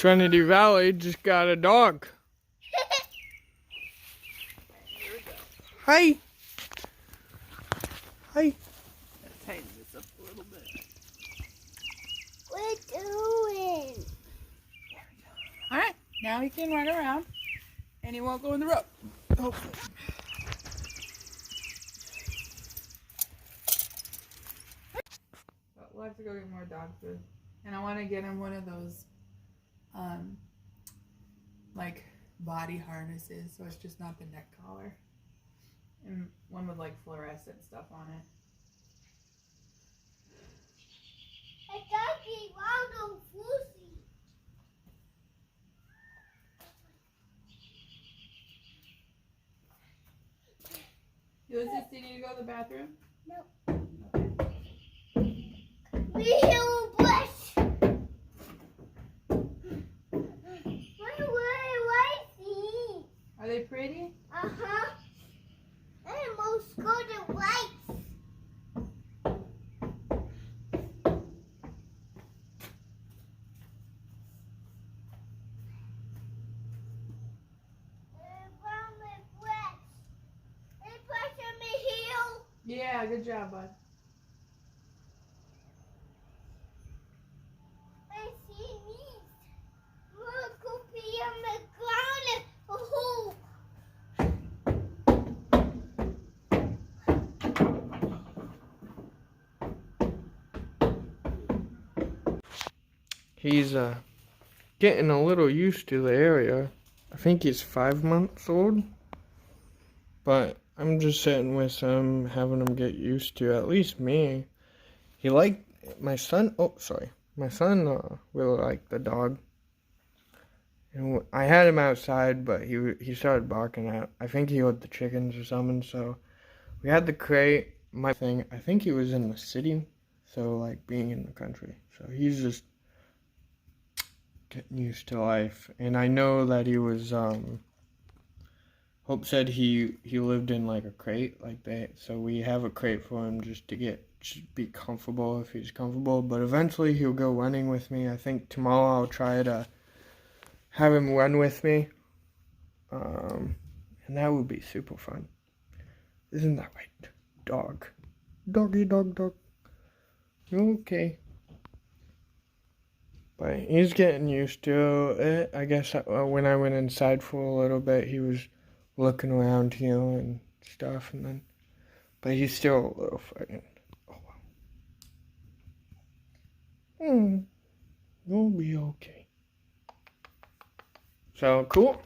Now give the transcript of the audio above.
Serenity Valley just got a dog. Hi. Hi. Let's tighten this up a little bit. What are you doing? There we go. Alright, now he can run around and he won't go in the rope. Hopefully. But we'll have to go get more dog food. And I want to get him one of those like body harnesses, so it's just not the neck collar. And one with like fluorescent stuff on it. A doggy wild Lucy. Ulysses, do you need to go to the bathroom? No. Okay. We will bless. What? Are they pretty? Uh-huh. And most golden lights. Yeah, good job, bud. I see these. Look, could be on the ground. Oh. He's getting a little used to the area. I think he's 5 months old. But I'm just sitting with him, having him get used to at least me. He liked my son. Oh, sorry. My son really liked the dog. And I had him outside, but he started barking at. I think he owed the chickens or something. So we had the crate. I think he was in the city, so like being in the country. So he's just getting used to life. And I know that he was Hope said he lived in like a crate, like that. So we have a crate for him just to be comfortable if he's comfortable. But eventually he'll go running with me. I think tomorrow I'll try to have him run with me, and that would be super fun. Isn't that right, dog? Doggy dog dog. Okay. But he's getting used to it. I guess when I went inside for a little bit, he was looking around here and stuff, but he's still a little frightened. Oh well. We'll be okay. So cool.